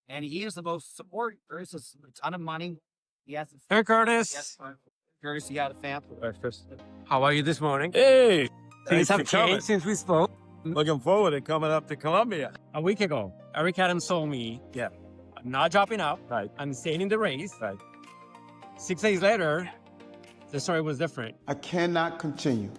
and he is the most support. There's a ton of money. He has. Hey, Curtis. Yes, Curtis, you got a family. How are you this morning? Hey, Things thanks for have coming. changed since we spoke. Looking forward to coming up to Columbia. A week ago, Eric Adams told me, Yeah. I'm not dropping out. Right. I'm staying in the race. Right. 6 days later, the story was different. I cannot continue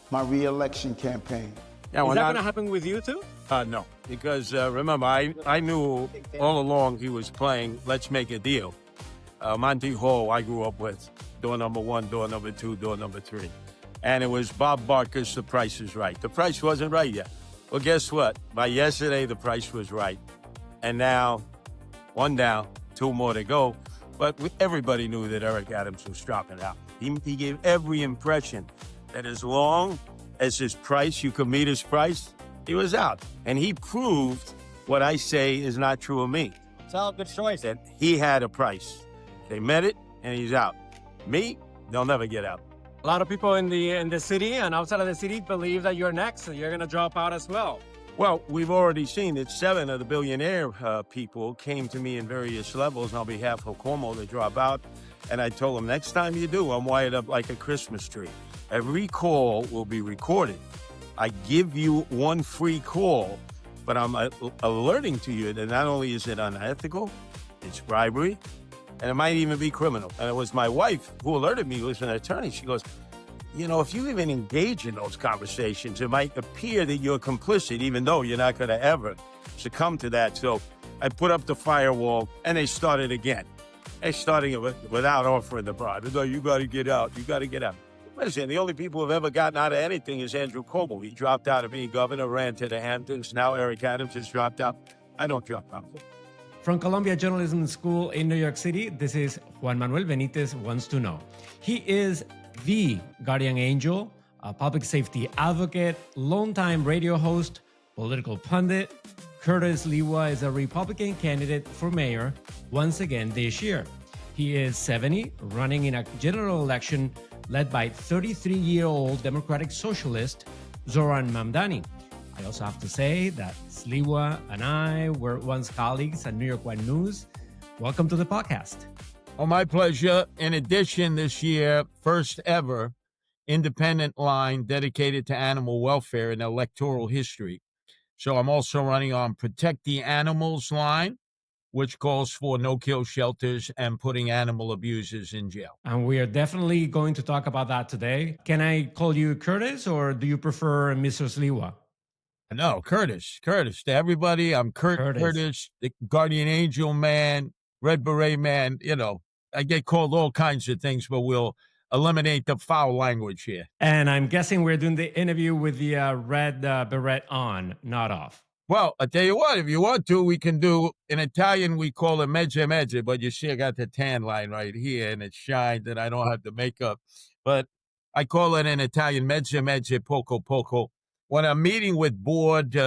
my re-election campaign. Yeah, Is we're that not. going to happen with you too? No, because remember, I knew all along he was playing Let's Make a Deal. Monty Hall, I grew up with. Door number 1, door number 2, door number 3. And it was Bob Barker's The Price is Right. The price wasn't right yet. Well, guess what? By yesterday, the price was right. And now, 1 down, 2 more to go. But everybody knew that Eric Adams was dropping out. He gave every impression that as long as his price, you could meet his price, he was out. And he proved what I say is not true of me. It's all a good choice. That he had a price. They met it, and he's out. Me, they'll never get out. A lot of people in the city and outside of the city believe that you're next, so you're going to drop out as well. Well, we've already seen that 7 of the billionaire people came to me in various levels on behalf of Cuomo to drop out. And I told them, next time you do, I'm wired up like a Christmas tree. Every call will be recorded. I give you 1 free call, but I'm alerting to you that not only is it unethical, it's bribery, and it might even be criminal. And it was my wife who alerted me, who was an attorney. She goes, you know, if you even engage in those conversations, it might appear that you're complicit, even though you're not going to ever succumb to that. So I put up the firewall, and they started again. They're starting it without offering the bribe. They go, you got to get out. You got to get out. Listen, the only people who've ever gotten out of anything is Andrew Cuomo. He dropped out of being governor, ran to the Hamptons. Now Eric Adams has dropped out. I don't drop out. From Columbia Journalism School in New York City, this is Juan Manuel Benitez Wants to Know. He is the guardian angel, a public safety advocate, longtime radio host, political pundit. Curtis Sliwa is a Republican candidate for mayor once again this year. He is 70, running in a general election led by 33-year-old Democratic socialist Zohran Mamdani. I also have to say that Sliwa and I were once colleagues at New York One News. Welcome to the podcast. Oh, my pleasure. In addition, this year, first ever independent line dedicated to animal welfare in electoral history. So I'm also running on Protect the Animals line, which calls for no-kill shelters and putting animal abusers in jail. And we are definitely going to talk about that today. Can I call you Curtis, or do you prefer Mr. Sliwa? No, Curtis. To everybody, I'm Curtis, the guardian angel man, red beret man. You know, I get called all kinds of things, but we'll eliminate the foul language here. And I'm guessing we're doing the interview with the red beret on, not off. Well, I tell you what, if you want to, we can do, in Italian, we call it mezze, but you see I got the tan line right here, and it shines, and I don't have the makeup. But I call it in Italian mezze, poco. When I'm meeting with board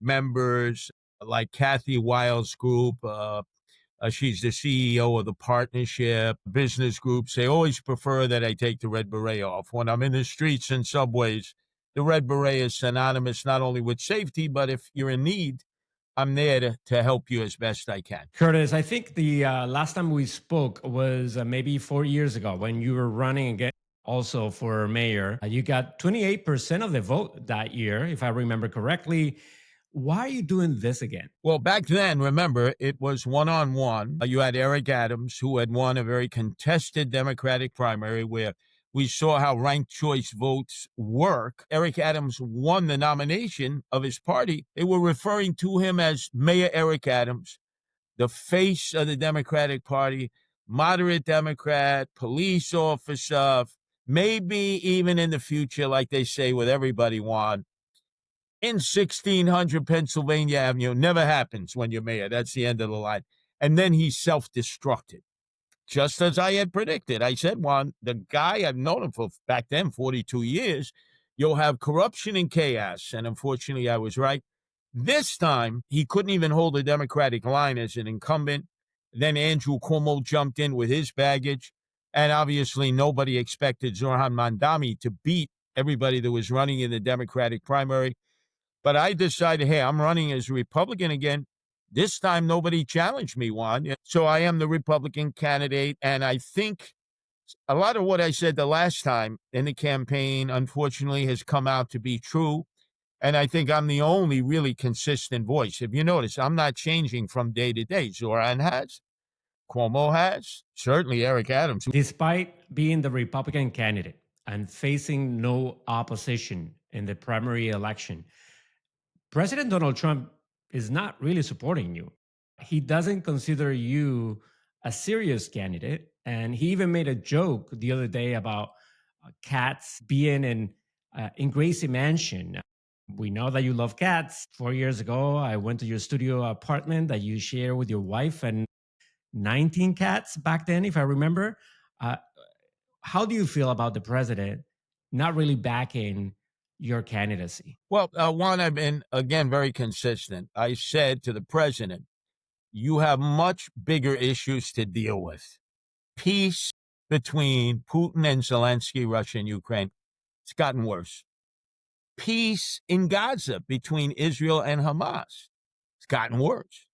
members like Kathy Wiles' group, she's the CEO of the partnership, business groups, they always prefer that I take the red beret off. When I'm in the streets and subways, the red beret is synonymous not only with safety, but if you're in need, I'm there to help you as best I can. Curtis, I think the last time we spoke was maybe 4 years ago when you were running again also for mayor. You got 28% of the vote that year, if I remember correctly. Why are you doing this again? Well, back then, remember, it was one-on-one. You had Eric Adams, who had won a very contested Democratic primary where we saw how ranked choice votes work. Eric Adams won the nomination of his party. They were referring to him as Mayor Eric Adams, the face of the Democratic Party, moderate Democrat, police officer, maybe even in the future, like they say with everybody, Juan, in 1600 Pennsylvania Avenue. Never happens when you're mayor. That's the end of the line. And then he self-destructed, just as I had predicted. I said, Juan, the guy, I've known him for back then 42 years, you'll have corruption and chaos. And unfortunately, I was right. This time, he couldn't even hold a Democratic line as an incumbent. Then Andrew Cuomo jumped in with his baggage. And obviously, nobody expected Zohran Mamdani to beat everybody that was running in the Democratic primary. But I decided, hey, I'm running as a Republican again. This time, nobody challenged me, Juan. So I am the Republican candidate. And I think a lot of what I said the last time in the campaign, unfortunately, has come out to be true. And I think I'm the only really consistent voice. If you notice, I'm not changing from day to day. Zohran has, Cuomo has, certainly Eric Adams. Despite being the Republican candidate and facing no opposition in the primary election, President Donald Trump is not really supporting you. He doesn't consider you a serious candidate. And he even made a joke the other day about cats being in Gracie Mansion. We know that you love cats. 4 years ago, I went to your studio apartment that you share with your wife and 19 cats back then, if I remember. Uh, how do you feel about the president not really backing your candidacy? Well, Juan, I've been, again, very consistent. I said to the president, you have much bigger issues to deal with. Peace between Putin and Zelensky, Russia and Ukraine, it's gotten worse. Peace in Gaza between Israel and Hamas, it's gotten worse.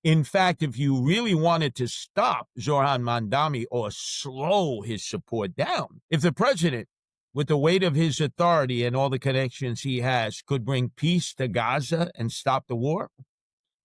In fact, if you really wanted to stop Zohran Mamdani or slow his support down, if the president, with the weight of his authority and all the connections he has, could bring peace to Gaza and stop the war,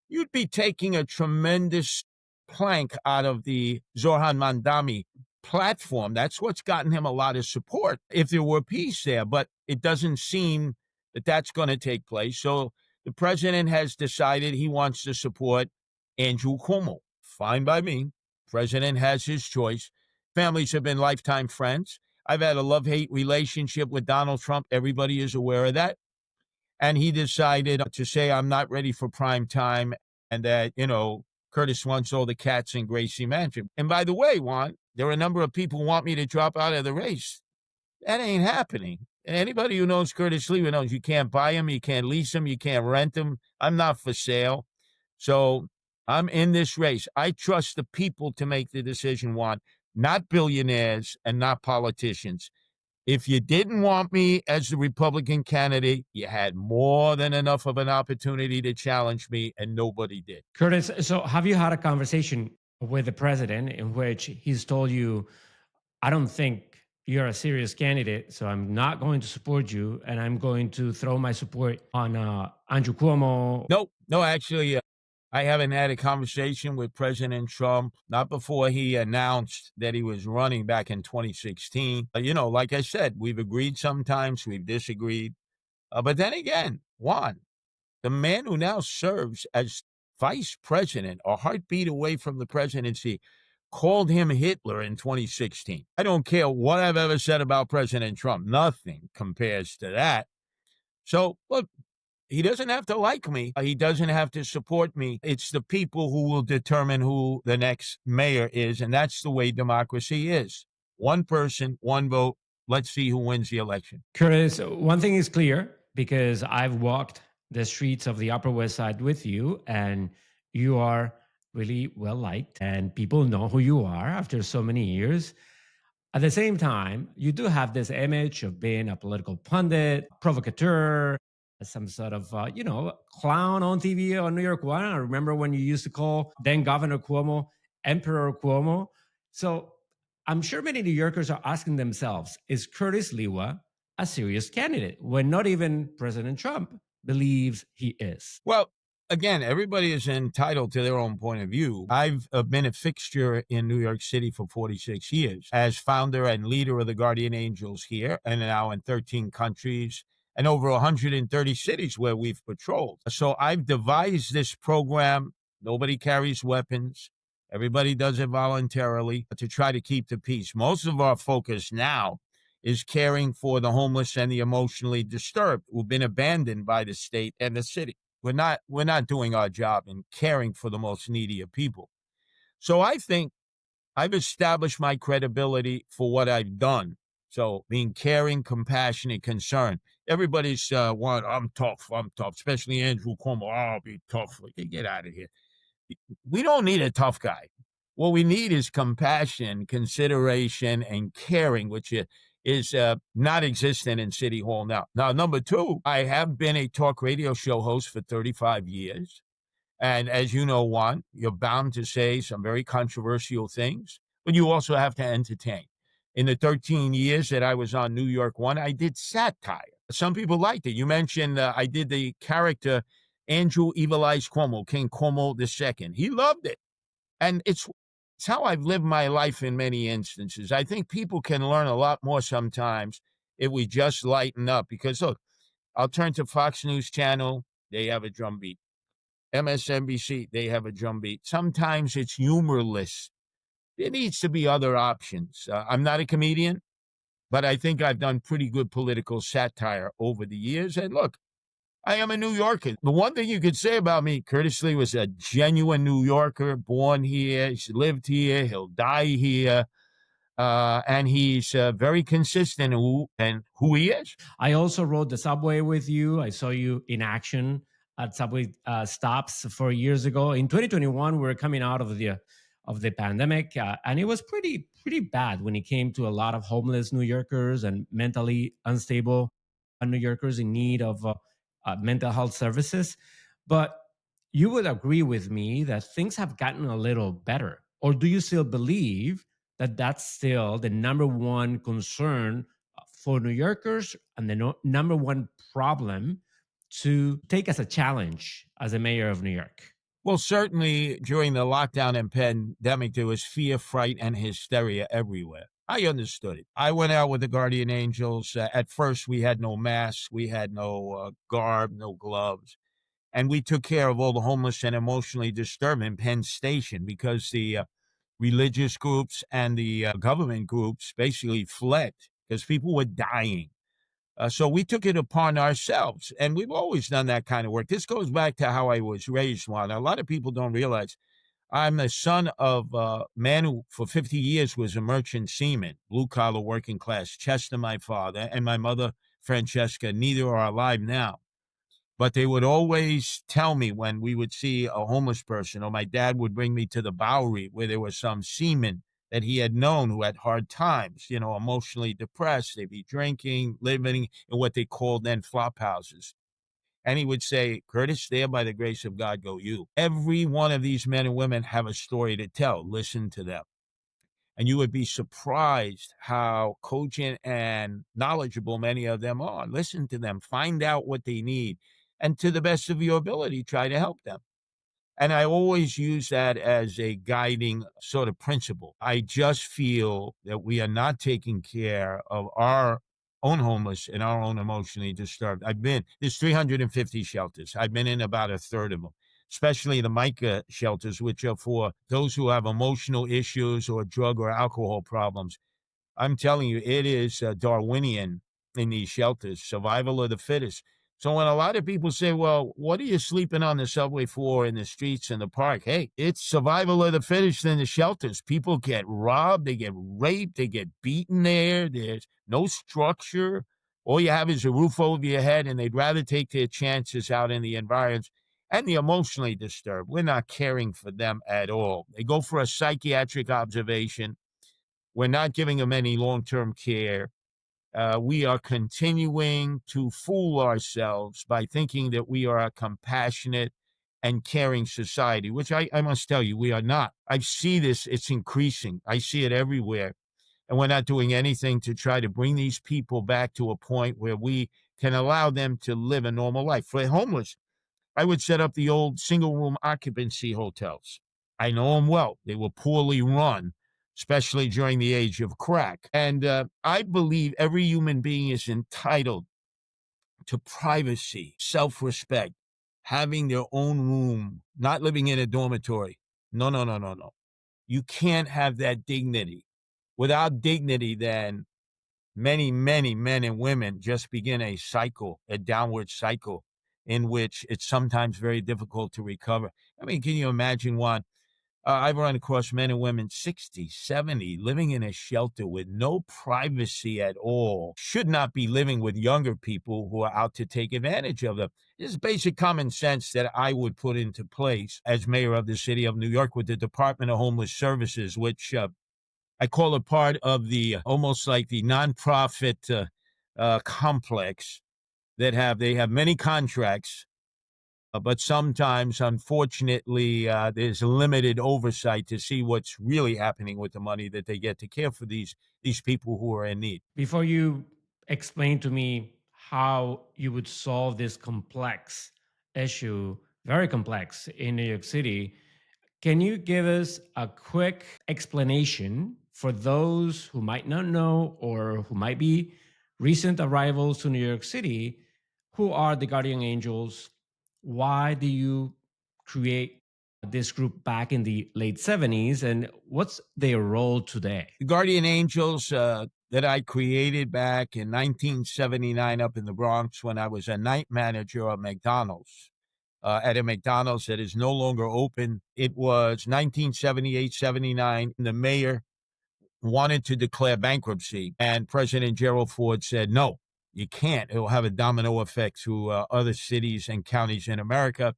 you'd be taking a tremendous plank out of the Zohran Mamdani platform. That's what's gotten him a lot of support if there were peace there. But it doesn't seem that that's going to take place. So the president has decided he wants to support Andrew Cuomo. Fine by me. President has his choice. Families have been lifetime friends. I've had a love-hate relationship with Donald Trump. Everybody is aware of that. And he decided to say, I'm not ready for prime time, and that, Curtis wants all the cats in Gracie Mansion. And by the way, Juan, there are a number of people who want me to drop out of the race. That ain't happening. And anybody who knows Curtis Sliwa knows you can't buy him, you can't lease him, you can't rent him. I'm not for sale. So I'm in this race. I trust the people to make the decision, Juan, not billionaires and not politicians. If you didn't want me as the Republican candidate, you had more than enough of an opportunity to challenge me, and nobody did. Curtis, so have you had a conversation with the president in which he's told you, I don't think you're a serious candidate, so I'm not going to support you, and I'm going to throw my support on Andrew Cuomo? No, actually, I haven't had a conversation with President Trump, not before he announced that he was running back in 2016. Like I said, we've agreed sometimes, we've disagreed. But then again, Juan, the man who now serves as vice president, a heartbeat away from the presidency, called him Hitler in 2016. I don't care what I've ever said about President Trump. Nothing compares to that. So, look, he doesn't have to like me. He doesn't have to support me. It's the people who will determine who the next mayor is, and that's the way democracy is. One person, one vote. Let's see who wins the election. Curtis, one thing is clear, because I've walked the streets of the Upper West Side with you, and you are really well liked, and people know who you are after so many years. At the same time, you do have this image of being a political pundit, provocateur, some sort of, clown on TV on New York One. I remember when you used to call then Governor Cuomo Emperor Cuomo. So I'm sure many New Yorkers are asking themselves, is Curtis Sliwa a serious candidate when not even President Trump believes he is? Well, again, everybody is entitled to their own point of view. I've been a fixture in New York City for 46 years as founder and leader of the Guardian Angels here, and now in 13 countries and over 130 cities where we've patrolled. So I've devised this program. Nobody carries weapons. Everybody does it voluntarily to try to keep the peace. Most of our focus now is caring for the homeless and the emotionally disturbed who've been abandoned by the state and the city. We're not doing our job in caring for the most needy of people. So I think I've established my credibility for what I've done. So being caring, compassionate, concerned. Everybody's I'm tough, especially Andrew Cuomo. I'll be tough. Get out of here. We don't need a tough guy. What we need is compassion, consideration, and caring, which is not existent in City Hall now. Now, number two, I have been a talk radio show host for 35 years. And as you know, Juan, you're bound to say some very controversial things, but you also have to entertain. In the 13 years that I was on New York One, I did satire. Some people liked it. You mentioned I did the character Andrew Evil Eyes Cuomo, King Cuomo II. He loved it. And it's how I've lived my life in many instances. I think people can learn a lot more sometimes if we just lighten up. Because look, I'll turn to Fox News Channel, they have a drumbeat. MSNBC, they have a drumbeat. Sometimes it's humorless. There needs to be other options. I'm not a comedian, but I think I've done pretty good political satire over the years. And look, I am a New Yorker. The one thing you could say about me, Curtis Lee was a genuine New Yorker, born here, he's lived here, he'll die here. And he's very consistent in who he is. I also rode the subway with you. I saw you in action at subway stops 4 years ago. In 2021, we were coming out of the pandemic, and it was pretty bad when it came to a lot of homeless New Yorkers and mentally unstable New Yorkers in need of mental health services. But you would agree with me that things have gotten a little better, or do you still believe that that's still the number one concern for New Yorkers and the number one problem to take as a challenge as a mayor of New York? Well, certainly during the lockdown and pandemic, there was fear, fright, and hysteria everywhere. I understood it. I went out with the Guardian Angels. At first, we had no masks, we had no garb, no gloves. And we took care of all the homeless and emotionally disturbed in Penn Station because the religious groups and the government groups basically fled because people were dying. So we took it upon ourselves, and we've always done that kind of work. This goes back to how I was raised, Juan. A lot of people don't realize I'm the son of a man who for 50 years was a merchant seaman, blue-collar working class. Chester, my father, and my mother, Francesca, neither are alive now. But they would always tell me when we would see a homeless person, or my dad would bring me to the Bowery where there was some seaman that he had known who had hard times, emotionally depressed. They'd be drinking, living in what they called then flop houses. And he would say, Curtis, there by the grace of God go you. Every one of these men and women have a story to tell. Listen to them. And you would be surprised how cogent and knowledgeable many of them are. Listen to them, find out what they need, and to the best of your ability, try to help them. And I always use that as a guiding sort of principle. I just feel that we are not taking care of our own homeless and our own emotionally disturbed. There's 350 shelters. I've been in about a third of them, especially the MICA shelters, which are for those who have emotional issues or drug or alcohol problems. I'm telling you, it is Darwinian in these shelters, survival of the fittest. So when a lot of people say, well, what are you sleeping on the subway floor, in the streets, in the park? Hey, it's survival of the fittest in the shelters. People get robbed, they get raped, they get beaten there. There's no structure. All you have is a roof over your head, and they'd rather take their chances out in the environments. And the emotionally disturbed, we're not caring for them at all. They go for a psychiatric observation. We're not giving them any long-term care. We are continuing to fool ourselves by thinking that we are a compassionate and caring society, which I must tell you, we are not. I see this, it's increasing. I see it everywhere. And we're not doing anything to try to bring these people back to a point where we can allow them to live a normal life. For homeless, I would set up the old single-room occupancy hotels. I know them well. They were poorly run, especially during the age of crack. And I believe every human being is entitled to privacy, self-respect, having their own room, not living in a dormitory. No, no, no, no, no. You can't have that dignity. Without dignity, then many, many men and women just begin a cycle, a downward cycle, in which it's sometimes very difficult to recover. I mean, can you imagine one? I've run across men and women 60, 70, living in a shelter with no privacy at all. Should not be living with younger people who are out to take advantage of them. This is basic common sense that I would put into place as mayor of the city of New York with the Department of Homeless Services, which I call it part of the almost like the nonprofit complex they have many contracts But sometimes, unfortunately, there's limited oversight to see what's really happening with the money that they get to care for these people who are in need. Before you explain to me how you would solve this complex issue, very complex in New York City, can you give us a quick explanation for those who might not know or who might be recent arrivals to New York City? Who are the Guardian Angels? Why do you create this group back in the late 70s? And what's their role today? The Guardian Angels that I created back in 1979 up in the Bronx when I was a night manager of McDonald's. At a McDonald's that is no longer open. It was 1978, 79. The mayor wanted to declare bankruptcy, and President Gerald Ford said, no, you can't. It will have a domino effect to other cities and counties in America.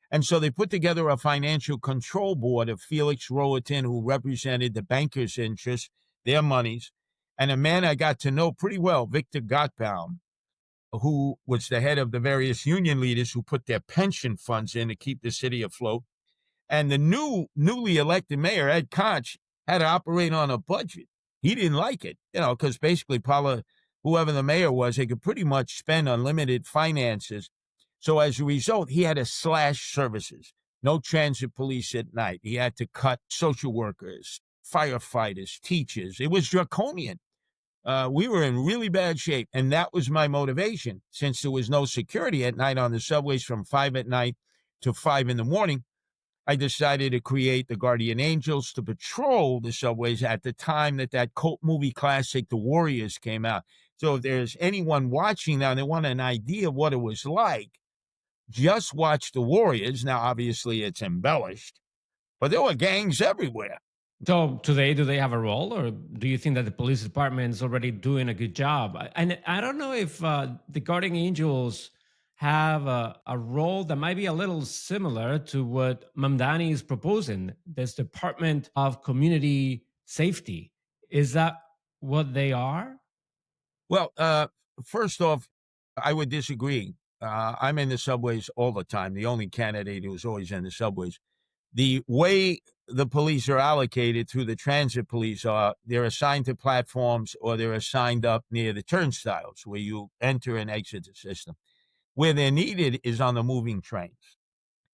And so they put together a financial control board of Felix Rohatyn, who represented the bankers' interests, their monies, and a man I got to know pretty well, Victor Gottbaum, who was the head of the various union leaders who put their pension funds in to keep the city afloat. And the newly elected mayor, Ed Koch, had to operate on a budget. He didn't like it, because basically whoever the mayor was, they could pretty much spend unlimited finances. So as a result, he had to slash services. No transit police at night. He had to cut social workers, firefighters, teachers. It was draconian. We were in really bad shape, and that was my motivation. Since there was no security at night on the subways from 5 at night to 5 in the morning, I decided to create the Guardian Angels to patrol the subways at the time that cult movie classic, The Warriors, came out. So if there's anyone watching now and they want an idea of what it was like, just watch The Warriors. Now, obviously, it's embellished, but there were gangs everywhere. So today, do they have a role, or do you think that the police department is already doing a good job? And I don't know if the Guardian Angels have a role that might be a little similar to what Mamdani is proposing, this Department of Community Safety. Is that what they are? Well, first off, I would disagree. I'm in the subways all the time, the only candidate who's always in the subways. The way the police are allocated through the transit police they're assigned to platforms or they're assigned up near the turnstiles where you enter and exit the system. Where they're needed is on the moving trains,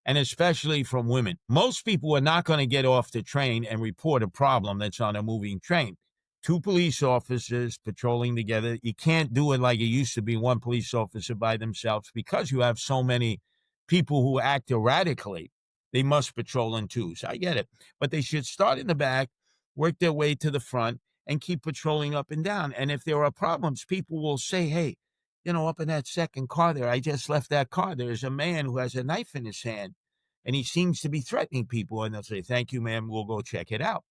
and especially from women. Most people are not going to get off the train and report a problem that's on a moving train. Two police officers patrolling together. You can't do it like it used to be, one police officer by themselves, because you have so many people who act erratically. They must patrol in twos. I get it. But they should start in the back, work their way to the front, and keep patrolling up and down. And if there are problems, people will say, hey, up in that second car there, I just left that car. There's a man who has a knife in his hand, and he seems to be threatening people. And they'll say, thank you, ma'am. We'll go check it out.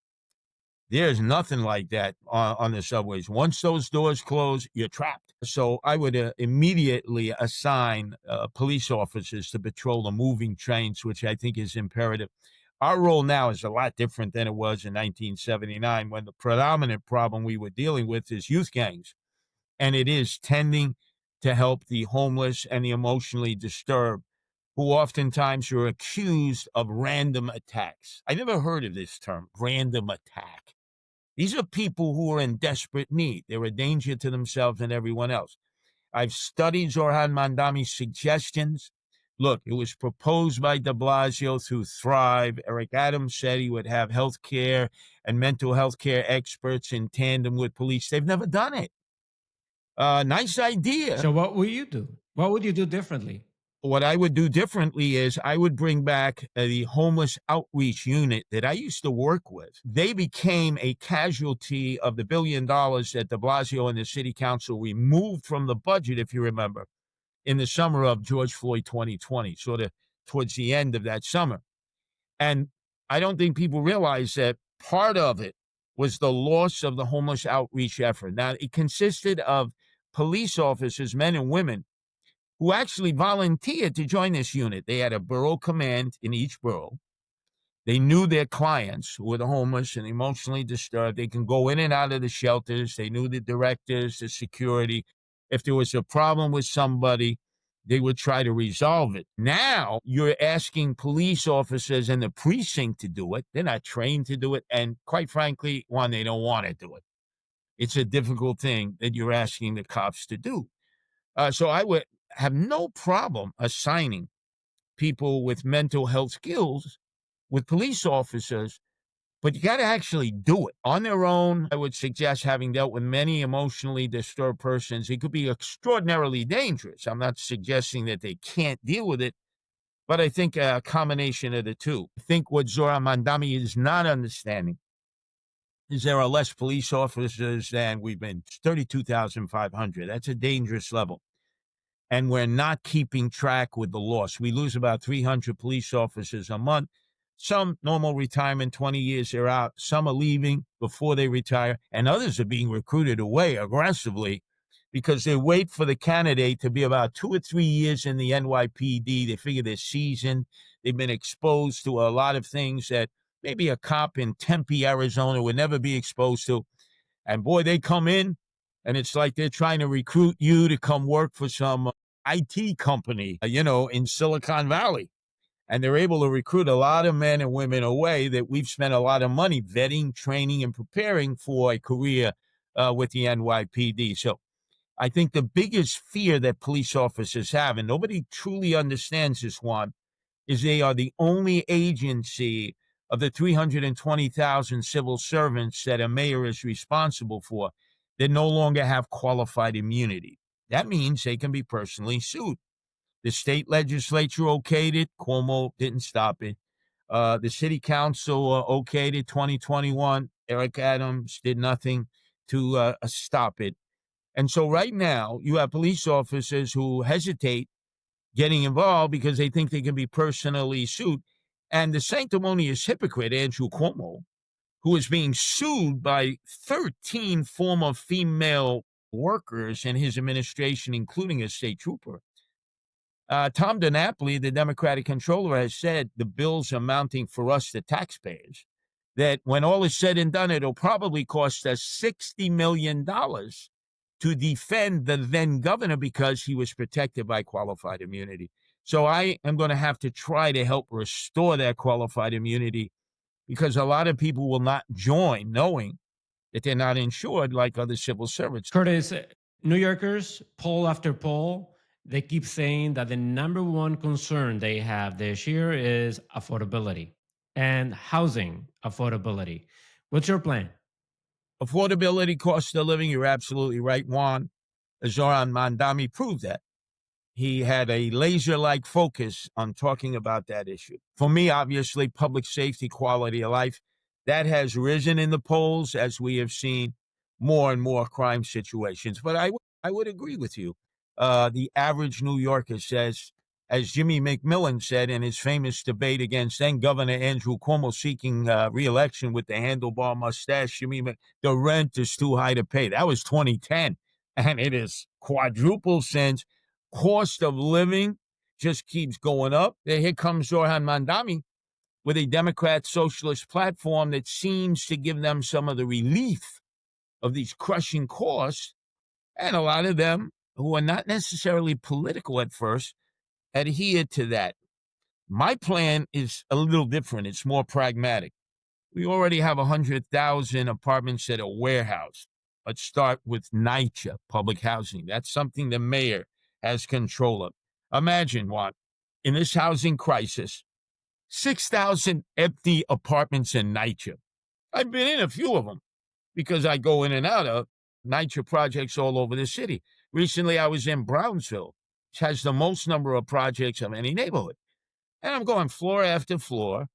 There's nothing like that on the subways. Once those doors close, you're trapped. So I would immediately assign police officers to patrol the moving trains, which I think is imperative. Our role now is a lot different than it was in 1979, when the predominant problem we were dealing with is youth gangs. And it is tending to help the homeless and the emotionally disturbed, who oftentimes are accused of random attacks. I never heard of this term, random attack. These are people who are in desperate need. They're a danger to themselves and everyone else. I've studied Zohran Mamdani's suggestions. Look, it was proposed by de Blasio through Thrive. Eric Adams said he would have health care and mental health care experts in tandem with police. They've never done it. Nice idea. So what will you do? What would you do differently? What I would do differently is I would bring back the homeless outreach unit that I used to work with. They became a casualty of the $1 billion that de Blasio and the city council removed from the budget, if you remember, in the summer of George Floyd 2020, sort of towards the end of that summer. And I don't think people realize that part of it was the loss of the homeless outreach effort. Now, it consisted of police officers, men and women, who actually volunteered to join this unit. They had a borough command in each borough. They knew their clients who were the homeless and emotionally disturbed. They can go in and out of the shelters. They knew the directors, the security. If there was a problem with somebody, they would try to resolve it. Now you're asking police officers in the precinct to do it. They're not trained to do it. And quite frankly, one, they don't want to do it. It's a difficult thing that you're asking the cops to do. So I would have no problem assigning people with mental health skills with police officers, but you got to actually do it on their own. I would suggest, having dealt with many emotionally disturbed persons, it could be extraordinarily dangerous. I'm not suggesting that they can't deal with it, but I think a combination of the two. I think what Zohran Mamdani is not understanding is there are less police officers than we've been, 32,500. That's a dangerous level. And we're not keeping track with the loss. We lose about 300 police officers a month. Some normal retirement, 20 years, they're out. Some are leaving before they retire, and others are being recruited away aggressively because they wait for the candidate to be about 2 or 3 years in the NYPD. They figure they're seasoned. They've been exposed to a lot of things that maybe a cop in Tempe, Arizona would never be exposed to. And boy, they come in, and it's like they're trying to recruit you to come work for some IT company, in Silicon Valley. And they're able to recruit a lot of men and women away that we've spent a lot of money vetting, training, and preparing for a career with the NYPD. So I think the biggest fear that police officers have, and nobody truly understands this one, is they are the only agency of the 320,000 civil servants that a mayor is responsible for that no longer have qualified immunity. That means they can be personally sued. The state legislature okayed it. Cuomo didn't stop it. The city council okayed it 2021. Eric Adams did nothing to stop it. And so right now you have police officers who hesitate getting involved because they think they can be personally sued. And the sanctimonious hypocrite, Andrew Cuomo, who is being sued by 13 former female workers in his administration, including a state trooper. Tom DiNapoli, the Democratic controller, has said the bills are mounting for us, the taxpayers, that when all is said and done, it'll probably cost us $60 million to defend the then governor because he was protected by qualified immunity. So I am going to have to try to help restore that qualified immunity because a lot of people will not join knowing that they're not insured like other civil servants. Curtis, New Yorkers, poll after poll, they keep saying that the number one concern they have this year is affordability and housing affordability. What's your plan? Affordability, cost of living, you're absolutely right, Juan. Zohran Mamdani proved that. He had a laser-like focus on talking about that issue. For me, obviously, public safety, quality of life, that has risen in the polls as we have seen more and more crime situations. But I would agree with you. The average New Yorker says, as Jimmy McMillan said in his famous debate against then Governor Andrew Cuomo seeking re-election with the handlebar mustache, the rent is too high to pay. That was 2010, and it is quadrupled since. Cost of living just keeps going up. Here comes Zohran Mamdani with a Democrat socialist platform that seems to give them some of the relief of these crushing costs. And a lot of them, who are not necessarily political at first, adhere to that. My plan is a little different. It's more pragmatic. We already have 100,000 apartments that are warehoused. Let's start with NYCHA, public housing. That's something the mayor has control of. Imagine, Juan, in this housing crisis, 6,000 empty apartments in NYCHA. I've been in a few of them because I go in and out of NYCHA projects all over the city. Recently, I was in Brownsville, which has the most number of projects of any neighborhood. And I'm going floor after floor,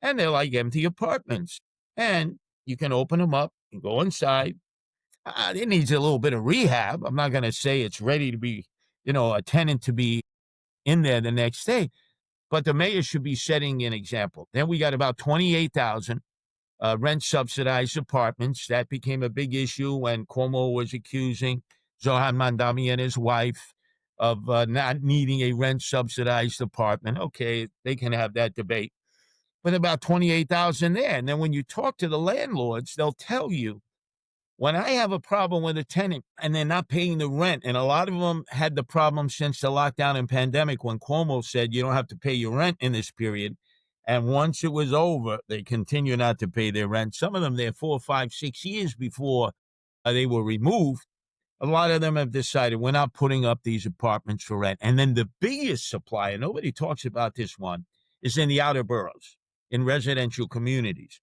and they're like empty apartments. And you can open them up and go inside. It needs a little bit of rehab. I'm not going to say it's ready to be, a tenant to be in there the next day. But the mayor should be setting an example. Then we got about 28,000 rent-subsidized apartments. That became a big issue when Cuomo was accusing Zohran Mamdani and his wife of not needing a rent-subsidized apartment. Okay, they can have that debate. But about 28,000 there. And then when you talk to the landlords, they'll tell you When I have a problem with a tenant and they're not paying the rent, and a lot of them had the problem since the lockdown and pandemic when Cuomo said you don't have to pay your rent in this period. And once it was over, they continue not to pay their rent. Some of them, they're 4, 5, 6 years before they were removed. A lot of them have decided we're not putting up these apartments for rent. And then the biggest supplier, nobody talks about this one, is in the outer boroughs, in residential communities.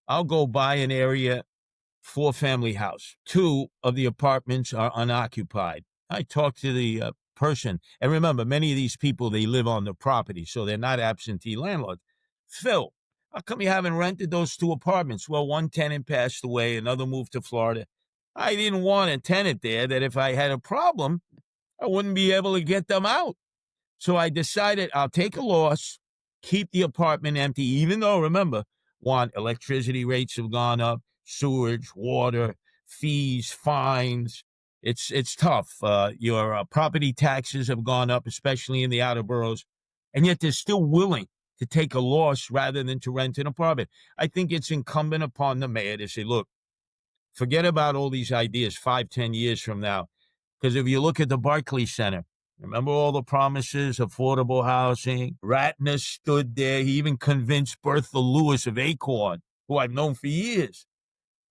I'll go buy an area, 4-family house. 2 of the apartments are unoccupied. I talk to the person, and remember, many of these people, they live on the property, so they're not absentee landlords. Phil, how come you haven't rented those 2 apartments? Well, one tenant passed away, another moved to Florida. I didn't want a tenant there that if I had a problem, I wouldn't be able to get them out. So I decided I'll take a loss, keep the apartment empty, even though, remember, electricity rates have gone up, sewage, water, fees, fines. It's tough. Your property taxes have gone up, especially in the outer boroughs, and yet they're still willing to take a loss rather than to rent an apartment. I think it's incumbent upon the mayor to say, look, forget about all these ideas 5, 10 years from now. Because if you look at the Barclays Center, remember all the promises, affordable housing? Ratner stood there. He even convinced Bertha Lewis of Acorn, who I've known for years.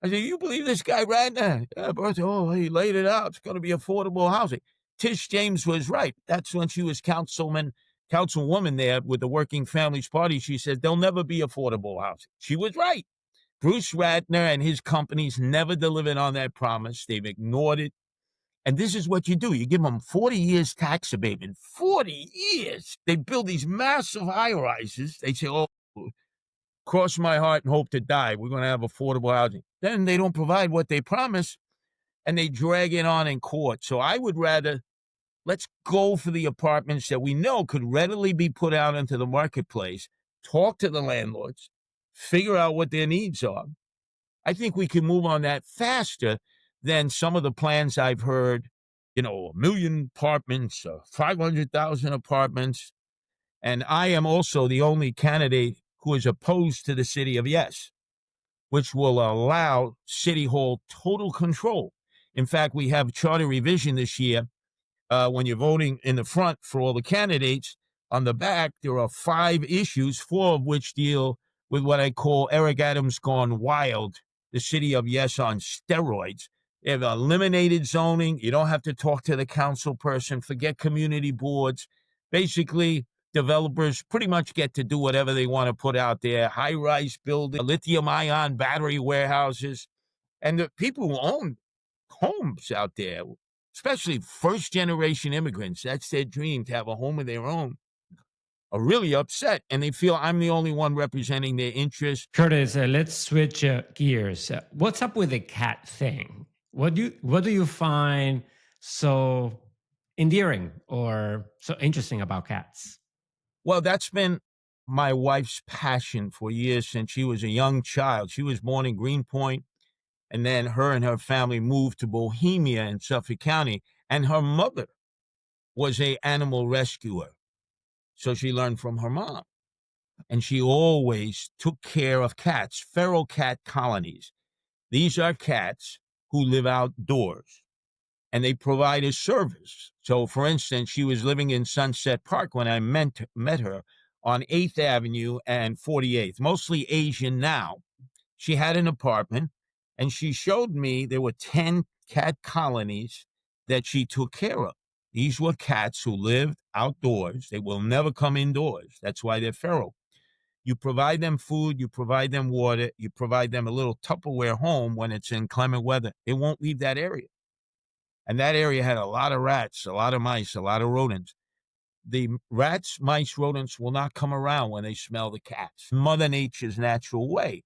I said, you believe this guy Ratner? Yeah, Bertha, he laid it out. It's going to be affordable housing. Tish James was right. That's when she was councilwoman there with the Working Families Party. She said, there'll never be affordable housing. She was right. Bruce Ratner and his companies never delivered on that promise. They've ignored it. And this is what you do. You give them 40 years tax abatement. 40 years. They build these massive high-rises. They say, oh, cross my heart and hope to die. We're going to have affordable housing. Then they don't provide what they promise, and they drag it on in court. So I would rather, let's go for the apartments that we know could readily be put out into the marketplace, talk to the landlords, figure out what their needs are. I think we can move on that faster than some of the plans I've heard, 1 million apartments, 500,000 apartments. And I am also the only candidate who is opposed to the city of yes, which will allow City Hall total control. In fact, we have charter revision this year. When you're voting in the front for all the candidates, on the back, there are 5 issues, 4 of which deal with what I call Eric Adams gone wild, the city of yes on steroids. They have eliminated zoning. You don't have to talk to the council person. Forget community boards. Basically, developers pretty much get to do whatever they want to put out there. High-rise buildings, lithium-ion battery warehouses. And the people who own homes out there, especially first-generation immigrants, that's their dream, to have a home of their own, are really upset, and they feel I'm the only one representing their interests. Curtis, let's switch gears. What's up with the cat thing? What do you find so endearing or so interesting about cats? Well, that's been my wife's passion for years since she was a young child. She was born in Greenpoint, and then her and her family moved to Bohemia in Suffolk County, and her mother was an animal rescuer. So she learned from her mom. And she always took care of cats, feral cat colonies. These are cats who live outdoors, and they provide a service. So, for instance, she was living in Sunset Park when I met her on 8th Avenue and 48th, mostly Asian now. She had an apartment, and she showed me there were 10 cat colonies that she took care of. These were cats who lived outdoors. They will never come indoors. That's why they're feral. You provide them food, you provide them water, you provide them a little Tupperware home when it's inclement weather. They won't leave that area. And that area had a lot of rats, a lot of mice, a lot of rodents. The rats, mice, rodents will not come around when they smell the cats. Mother Nature's natural way.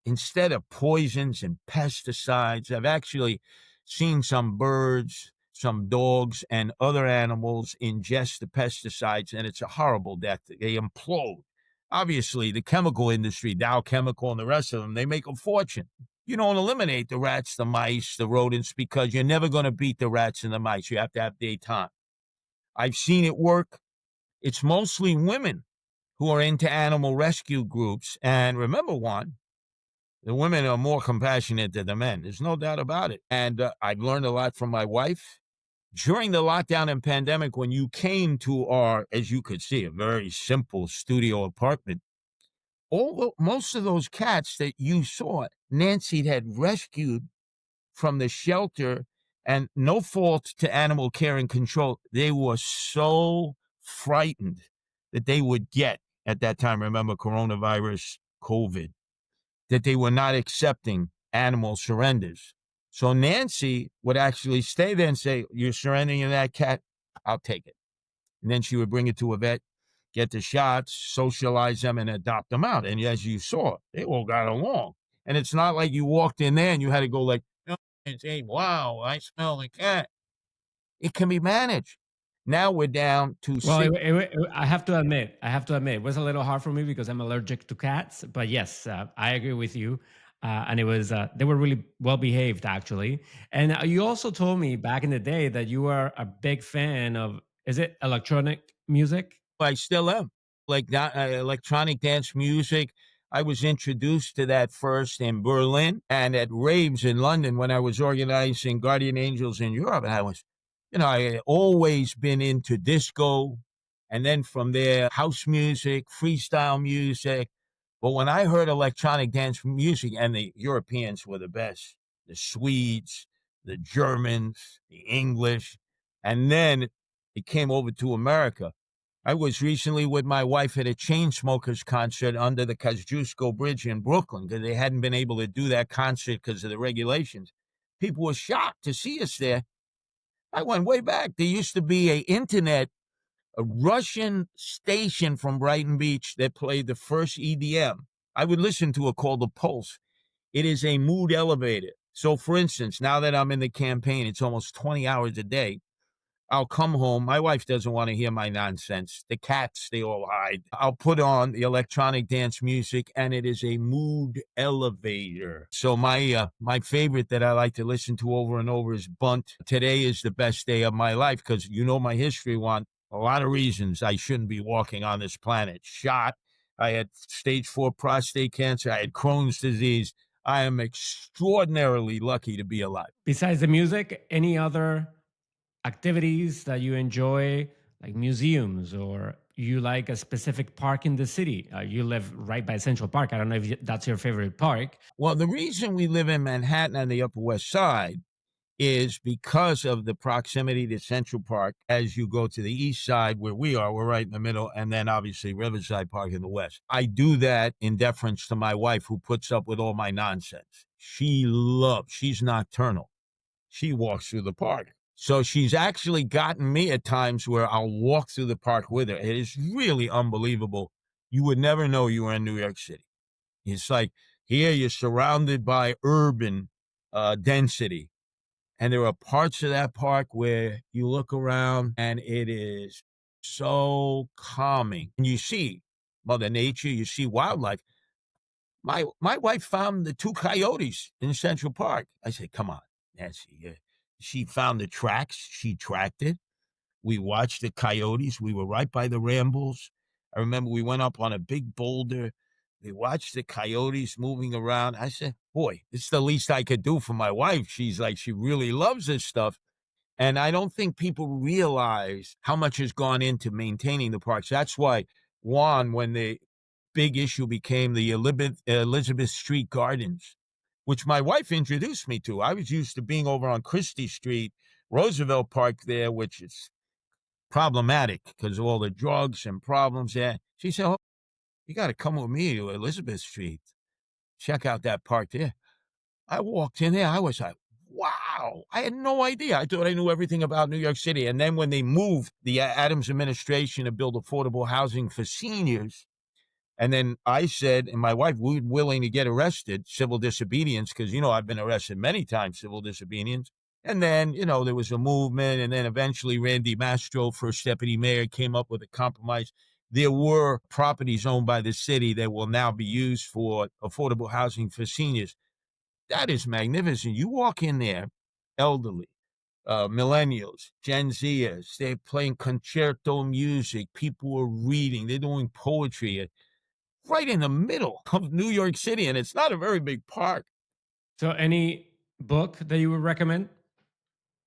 Instead of poisons and pesticides, I've actually seen some birds, some dogs, and other animals ingest the pesticides, and it's a horrible death. They implode. Obviously, the chemical industry, Dow Chemical and the rest of them, they make a fortune. You don't eliminate the rats, the mice, the rodents, because you're never going to beat the rats and the mice. You have to have détente. I've seen it work. It's mostly women who are into animal rescue groups. And remember, Juan, The women are more compassionate than the men. There's no doubt about it. And I've learned a lot from my wife. During the lockdown and pandemic, when you came to our, as you could see, a very simple studio apartment, most of those cats that you saw, Nancy had rescued from the shelter, and no fault to animal care and control. They were so frightened that they would get at that time, remember coronavirus, COVID, that they were not accepting animal surrenders. So Nancy would actually stay there and say, "You're surrendering that cat? I'll take it." And then she would bring it to a vet, get the shots, socialize them, and adopt them out. And as you saw, they all got along. And it's not like you walked in there and you had to go like, "Oh, and say, wow, I smell the cat." It can be managed. Now we're down to Well, six. I have to admit, it was a little hard for me because I'm allergic to cats. But yes, I agree with you. And it was, they were really well behaved, actually. And you also told me back in the day that you are a big fan of, is it electronic music? I still am. Like electronic dance music. I was introduced to that first in Berlin and at raves in London when I was organizing Guardian Angels in Europe. And I had always been into disco. And then from there, house music, freestyle music. But when I heard electronic dance music, and the Europeans were the best, the Swedes, the Germans, the English, and then it came over to America. I was recently with my wife at a Chainsmokers concert under the Kosciuszko Bridge in Brooklyn because they hadn't been able to do that concert because of the regulations. People were shocked to see us there. I went way back. There used to be a Russian station from Brighton Beach that played the first EDM. I would listen to it called The Pulse. It is a mood elevator. So, for instance, now that I'm in the campaign, it's almost 20 hours a day. I'll come home. My wife doesn't want to hear my nonsense. The cats, they all hide. I'll put on the electronic dance music, and it is a mood elevator. So my favorite that I like to listen to over and over is Bunt. Today is the best day of my life because you know my history, Juan. A lot of reasons I shouldn't be walking on this planet. Shot. I had stage 4 prostate cancer. I had Crohn's disease. I am extraordinarily lucky to be alive. Besides the music, any other activities that you enjoy, like museums, or you like a specific park in the city? You live right by Central Park. I don't know if that's your favorite park. Well, the reason we live in Manhattan on the Upper West Side is because of the proximity to Central Park. As you go to the east side where we are, we're right in the middle, and then obviously Riverside Park in the west. I do that in deference to my wife who puts up with all my nonsense. She's nocturnal. She walks through the park. So she's actually gotten me at times where I'll walk through the park with her. It is really unbelievable. You would never know you were in New York City. It's like here you're surrounded by urban density. And there are parts of that park where you look around and it is so calming. And you see Mother Nature, you see wildlife. My wife found the 2 coyotes in Central Park. I said, come on, Nancy. She found the tracks. She tracked it. We watched the coyotes. We were right by the rambles. I remember we went up on a big boulder. We watched the coyotes moving around. I said, boy, it's the least I could do for my wife. She's like, she really loves this stuff. And I don't think people realize how much has gone into maintaining the parks. That's why, Juan, when the big issue became the Elizabeth Street Gardens, which my wife introduced me to. I was used to being over on Christie Street, Roosevelt Park there, which is problematic because of all the drugs and problems there. She said, oh, you got to come with me to Elizabeth Street. Check out that park there. I walked in there. I was like, wow. I had no idea. I thought I knew everything about New York City. And then when they moved the Adams administration to build affordable housing for seniors, and then I said, and my wife, we were willing to get arrested, civil disobedience, because, I've been arrested many times, civil disobedience. And then, there was a movement. And then eventually Randy Mastro, first deputy mayor, came up with a compromise. There were properties owned by the city that will now be used for affordable housing for seniors. That is magnificent. You walk in there, elderly, millennials, Gen Zers, they're playing concerto music. People are reading. They're doing poetry. right in the middle of New York City, and it's not a very big park. So, any book that you would recommend?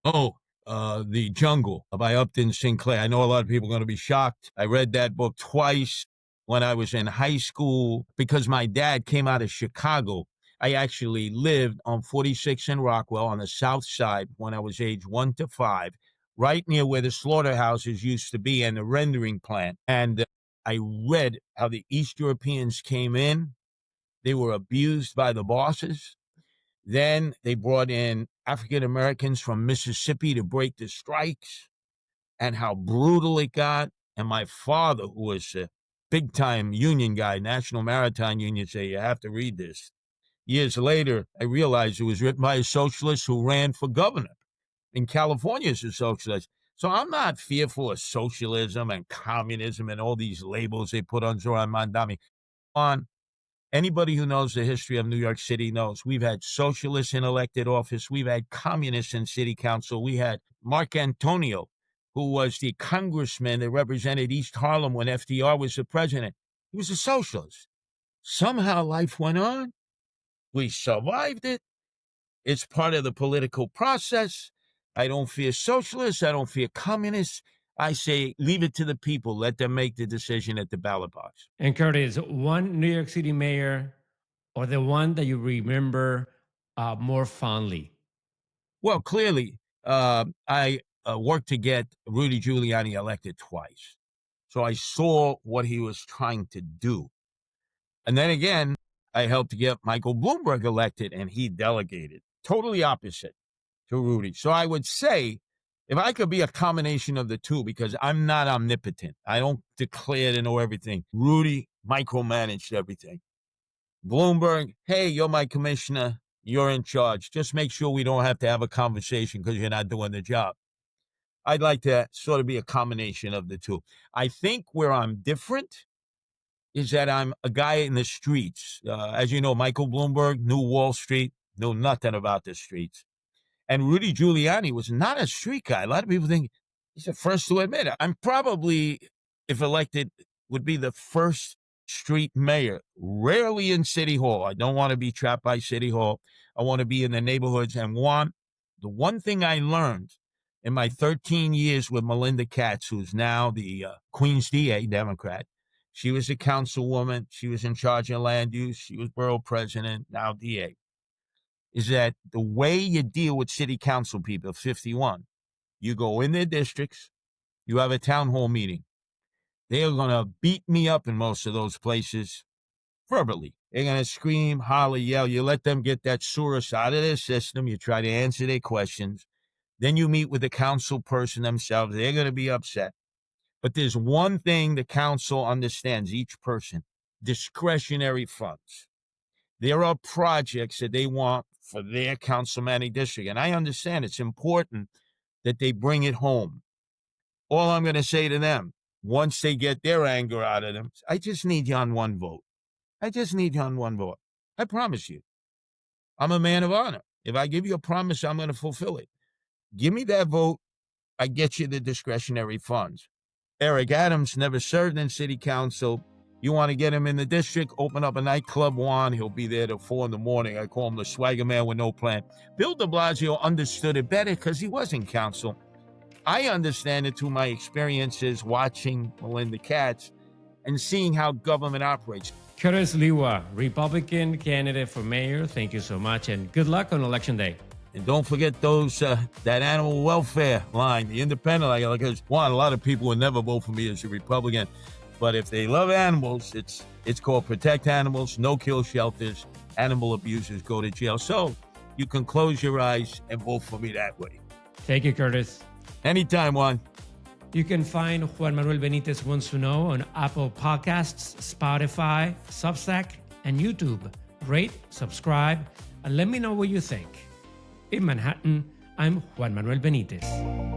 Oh, The Jungle by Upton Sinclair. I know a lot of people are going to be shocked. I read that book twice when I was in high school because my dad came out of Chicago. I actually lived on 46 in Rockwell on the south side when I was age 1 to 5, right near where the slaughterhouses used to be and the rendering plant. And I read how the East Europeans came in. They were abused by the bosses. Then they brought in African Americans from Mississippi to break the strikes and how brutal it got. And my father, who was a big-time union guy, National Maritime Union, said, you have to read this. Years later, I realized it was written by a socialist who ran for governor in California as a socialist. So I'm not fearful of socialism and communism and all these labels they put on Zohran Mamdani. Anybody who knows the history of New York City knows we've had socialists in elected office. We've had communists in city council. We had Mark Antonio, who was the congressman that represented East Harlem when FDR was the president. He was a socialist. Somehow life went on. We survived it. It's part of the political process. I don't fear socialists. I don't fear communists. I say, leave it to the people. Let them make the decision at the ballot box. And Curtis, one New York City mayor or the one that you remember more fondly? Well, clearly, I worked to get Rudy Giuliani elected twice. So I saw what he was trying to do. And then again, I helped to get Michael Bloomberg elected, and he delegated. Totally opposite to Rudy. So I would say, if I could be a combination of the two, because I'm not omnipotent, I don't declare to know everything. Rudy micromanaged everything. Bloomberg, hey, you're my commissioner. You're in charge. Just make sure we don't have to have a conversation because you're not doing the job. I'd like to sort of be a combination of the two. I think where I'm different is that I'm a guy in the streets. As you know, Michael Bloomberg knew Wall Street, knew nothing about the streets. And Rudy Giuliani was not a street guy. A lot of people think he's the first to admit it. I'm probably, if elected, would be the first street mayor, rarely in City Hall. I don't want to be trapped by City Hall. I want to be in the neighborhoods and the one thing I learned in my 13 years with Melinda Katz, who's now the Queens DA, Democrat. She was a councilwoman. She was in charge of land use. She was borough president, now DA. Is that the way you deal with city council people, 51, you go in their districts, you have a town hall meeting. They are going to beat me up in most of those places verbally. They're going to scream, holler, yell. You let them get that source out of their system. You try to answer their questions. Then you meet with the council person themselves. They're going to be upset. But there's one thing the council understands, each person, discretionary funds. There are projects that they want for their councilmanic district. And I understand it's important that they bring it home. All I'm going to say to them, once they get their anger out of them, I just need you on one vote. I just need you on one vote. I promise you. I'm a man of honor. If I give you a promise, I'm going to fulfill it. Give me that vote. I get you the discretionary funds. Eric Adams never served in city council. You want to get him in the district, open up a nightclub, Juan. He'll be there till 4 a.m. I call him the swagger man with no plan. Bill de Blasio understood it better because he was in council. I understand it through my experiences watching Melinda Katz and seeing how government operates. Curtis Sliwa, Republican candidate for mayor. Thank you so much, and good luck on Election Day. And don't forget those that animal welfare line, the independent. Because one, a lot of people would never vote for me as a Republican, but if they love animals, it's called Protect Animals, No Kill Shelters. Animal abusers go to jail. So you can close your eyes and vote for me that way. Thank you, Curtis. Anytime, Juan. You can find Juan Manuel Benitez Wants to Know on Apple Podcasts, Spotify, Substack, and YouTube. Rate, subscribe, and let me know what you think. In Manhattan, I'm Juan Manuel Benitez.